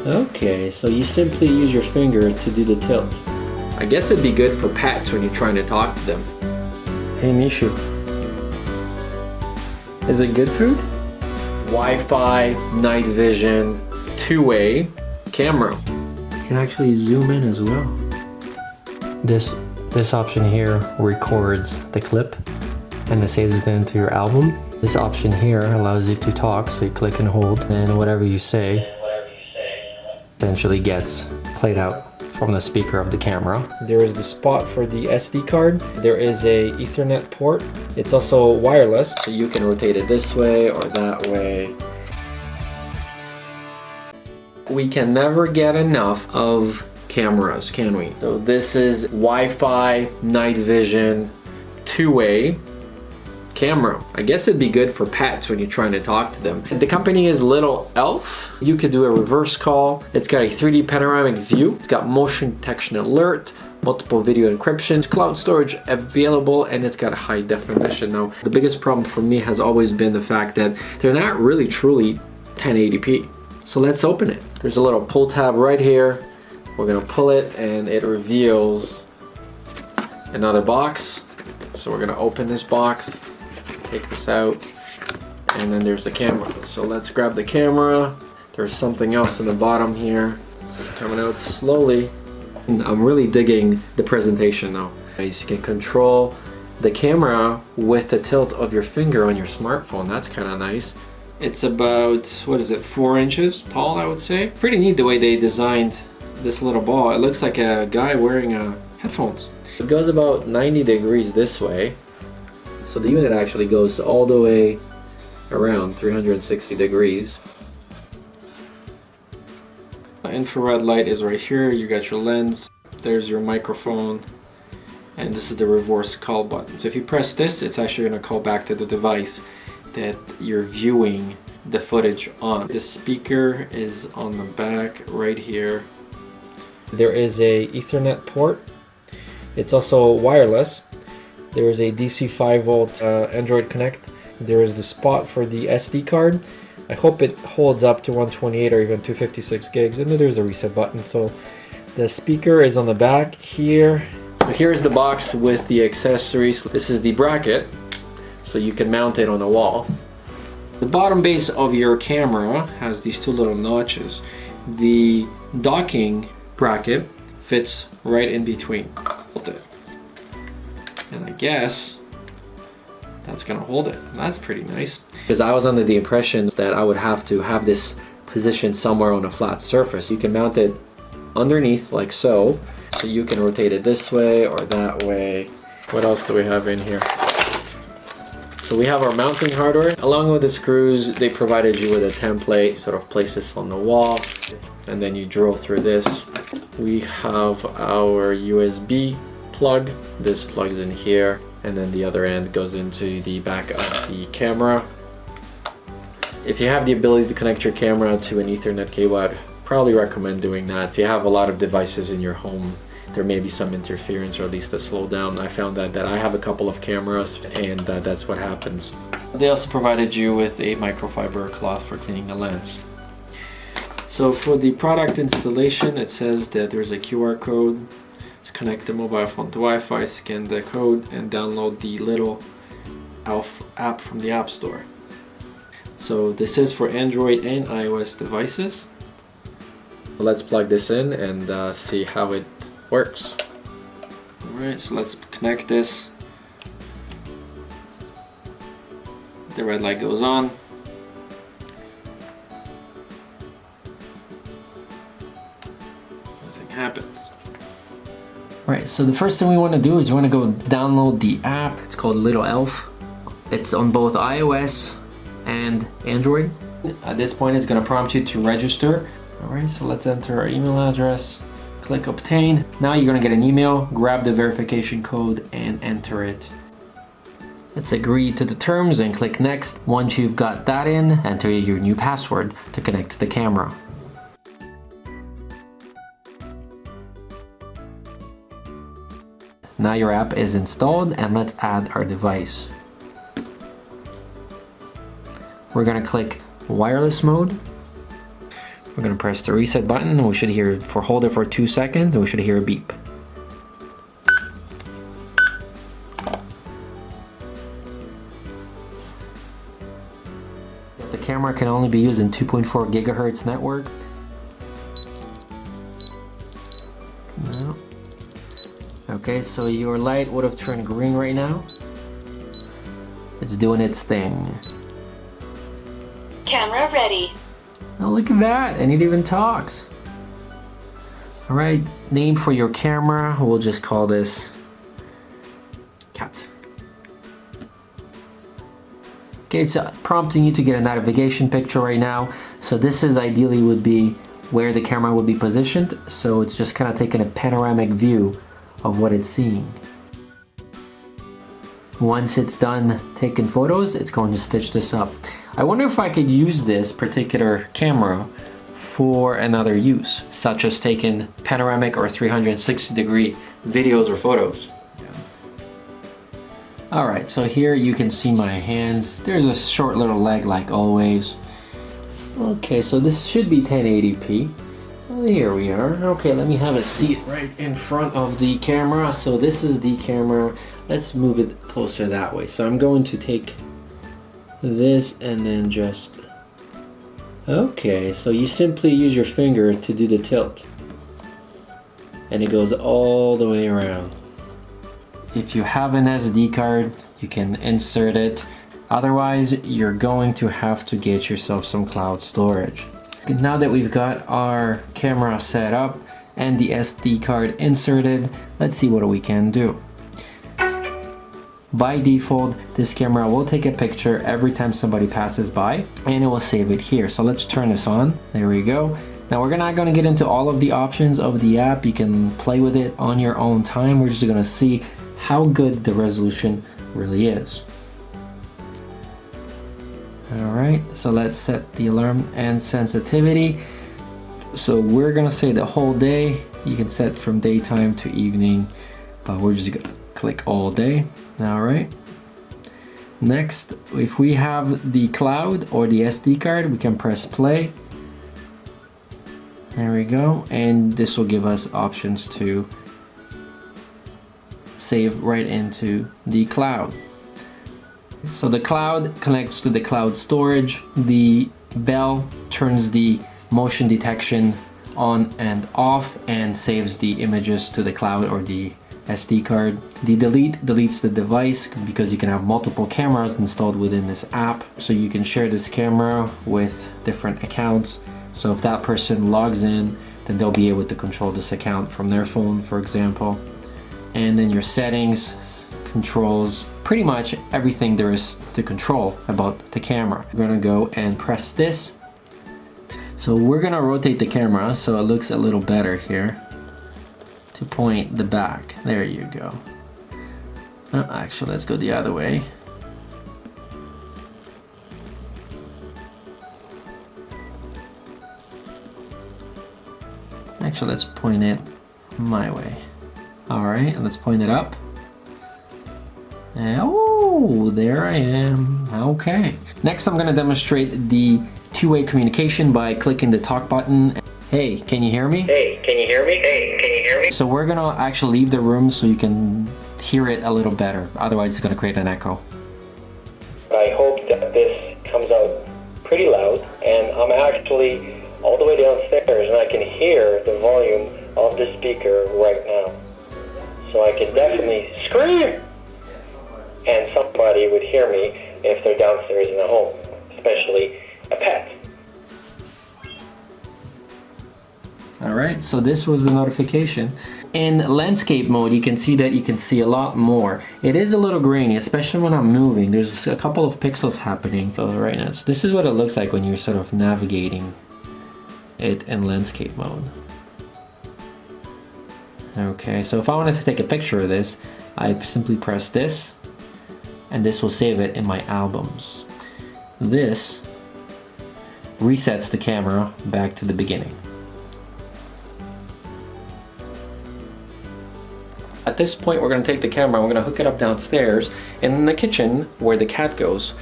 Okay, so you simply use your finger to do the tilt. I guess it'd be good for pets when you're trying to talk to them. Hey Mishu, is it good food? Wi-Fi, night vision, two-way camera. You can actually zoom in as well. This option here records the clip and it saves it into your album. This option here allows you to talk, so you click and hold, and whatever you say eventually gets played out from the speaker of the camera. There is the spot for the SD card. There is a Ethernet port. It's also wireless, so you can rotate it this way or that way. We can never get enough of cameras, can we? So this is Wi-Fi, night vision, two-way camera. I guess it'd be good for pets when you're trying to talk to them. The company is Littlelf. You could do a reverse call. It's got a 3D panoramic view. It's got motion detection alert, multiple video encryptions, cloud storage available, and it's got high definition. Now, the biggest problem for me has always been the fact that they're not really truly 1080p. So let's open it. There's a little pull tab right here. We're gonna pull it and it reveals another box. So we're gonna open this box, take this out, and then there's the camera. So let's grab the camera. There's something else in the bottom here. It's coming out slowly. I'm really digging the presentation though. You can control the camera with the tilt of your finger on your smartphone. That's kind of nice. It's about, what is it, 4 inches tall, I would say. Pretty neat the way they designed this little ball. It looks like a guy wearing headphones. It goes about 90 degrees this way. So the unit actually goes all the way around 360 degrees. Infrared light is right here. You got your lens. There's your microphone. And this is the reverse call button. So if you press this, it's actually going to call back to the device that you're viewing the footage on. The speaker is on the back right here. There is a Ethernet port. It's also wireless. There is a DC 5 volt Android Connect. There is the spot for the SD card. I hope it holds up to 128 or even 256 gigs. And then there's the reset button. So the speaker is on the back here. So here's the box with the accessories. This is the bracket, so you can mount it on the wall. The bottom base of your camera has these two little notches. The docking bracket fits right in between. Hold it. And I guess that's gonna hold it. That's pretty nice. Because I was under the impression that I would have to have this positioned somewhere on a flat surface. You can mount it underneath like so. So you can rotate it this way or that way. What else do we have in here? So we have our mounting hardware. Along with the screws, they provided you with a template. Sort of place this on the wall and then you drill through this. We have our USB plug. This plugs in here and then the other end goes into the back of the camera. If you have the ability to connect your camera to an Ethernet cable, I'd probably recommend doing that. If you have a lot of devices in your home, there may be some interference or at least a slowdown. I found that I have a couple of cameras and that's what happens. They also provided you with a microfiber cloth for cleaning the lens. So for the product installation, it says that there's a QR code to connect the mobile phone to Wi-Fi, scan the code and download the Littlelf app from the App Store. So this is for Android and iOS devices. Let's plug this in and see how it works. Alright, so let's connect this. The red light goes on. Nothing happens. Alright, so the first thing we want to do is we want to go download the app. It's called Littlelf. It's on both iOS and Android. At this point, it's going to prompt you to register. Alright, so let's enter our email address. Click obtain. Now you're going to get an email, grab the verification code and enter it. Let's agree to the terms and click next. Once you've got that in, enter your new password to connect to the camera. Now your app is installed and let's add our device. We're going to click wireless mode. We're gonna press the reset button and we should hear, hold it for 2 seconds and we should hear a beep. The camera can only be used in 2.4 gigahertz network. No. Okay, so your light would have turned green right now. It's doing its thing. Camera ready. Oh, look at that, and it even talks. All right, name for your camera, we'll just call this cat. Okay, it's prompting you to get a navigation picture right now. So this is ideally would be where the camera would be positioned. So it's just kind of taking a panoramic view of what it's seeing. Once it's done taking photos, it's going to stitch this up. I wonder if I could use this particular camera for another use, such as taking panoramic or 360-degree videos or photos. Alright, so here you can see my hands. There's a short little leg like always. Okay, so this should be 1080p. Well, here we are. Okay, let me have a seat right in front of the camera. So this is the camera. Let's move it closer that way. So I'm going to take this and then just... Okay, so you simply use your finger to do the tilt. And it goes all the way around. If you have an SD card, you can insert it. Otherwise, you're going to have to get yourself some cloud storage. Now that we've got our camera set up and the SD card inserted, let's see what we can do. By default, this camera will take a picture every time somebody passes by and it will save it here. So let's turn this on. There we go. Now we're not going to get into all of the options of the app. You can play with it on your own time. We're just going to see how good the resolution really is. Alright, so let's set the alarm and sensitivity. So we're gonna say the whole day. You can set from daytime to evening, but we're just gonna click all day. Alright. Next, if we have the cloud or the SD card, we can press play. There we go, and this will give us options to save right into the cloud. So the cloud connects to the cloud storage. The bell turns the motion detection on and off and saves the images to the cloud or the SD card. The delete deletes the device because you can have multiple cameras installed within this app. So you can share this camera with different accounts. So if that person logs in, then they'll be able to control this account from their phone, for example. And then your settings controls pretty much everything there is to control about the camera. We're gonna go and press this. So we're gonna rotate the camera so it looks a little better here to point the back. There you go. Oh, actually, let's go the other way. Actually, let's point it my way. All right, let's point it up. And, oh, there I am. Okay. Next, I'm gonna demonstrate the two-way communication by clicking the talk button. Hey, can you hear me? Hey, can you hear me? Hey, can you hear me? So we're gonna actually leave the room so you can hear it a little better. Otherwise, it's gonna create an echo. I hope that this comes out pretty loud, and I'm actually all the way downstairs, and I can hear the volume of the speaker right now. So I can definitely scream, and somebody would hear me if they're downstairs in the home, especially a pet. Alright, so this was the notification. In landscape mode, you can see that you can see a lot more. It is a little grainy, especially when I'm moving. There's a couple of pixels happening right now. So this is what it looks like when you're sort of navigating it in landscape mode. Okay, so if I wanted to take a picture of this, I simply press this, and this will save it in my albums. This resets the camera back to the beginning. At this point, we're going to take the camera, we're going to hook it up downstairs in the kitchen where the cat goes.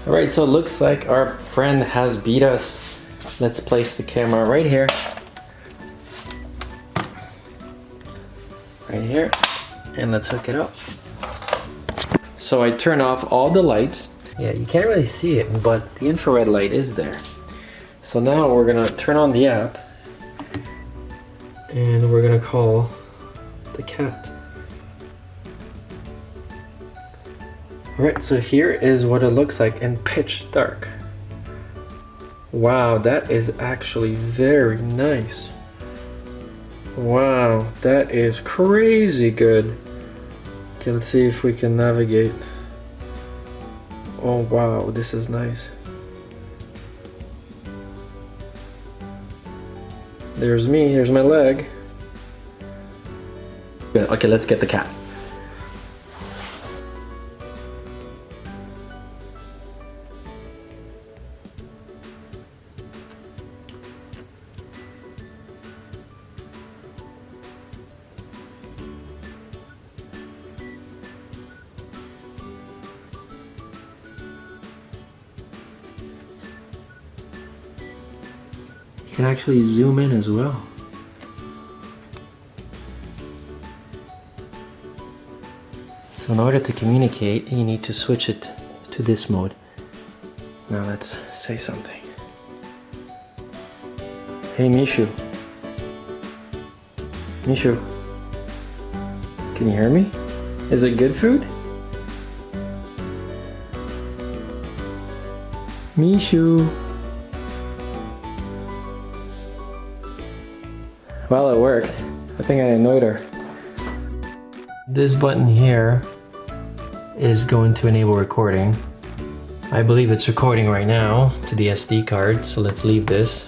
Alright, so it looks like our friend has beat us let's place the camera right here. Right here. And let's hook it up. So I turn off all the lights. Yeah, you can't really see it, but the infrared light is there. So now we're gonna turn on the app and we're gonna call the cat. Alright, so here is what it looks like in pitch dark. Wow, that is actually very nice. Wow, that is crazy good. Okay, let's see if we can navigate. Oh wow, this is nice. There's me, here's my leg. Okay, let's get the cat. You can actually zoom in as well. So in order to communicate, you need to switch it to this mode. Now let's say something. Hey Mishu. Mishu. Can you hear me? Is it good food? Mishu. Well, it worked. I think I annoyed her. This button here is going to enable recording. I believe it's recording right now to the SD card, so let's leave this.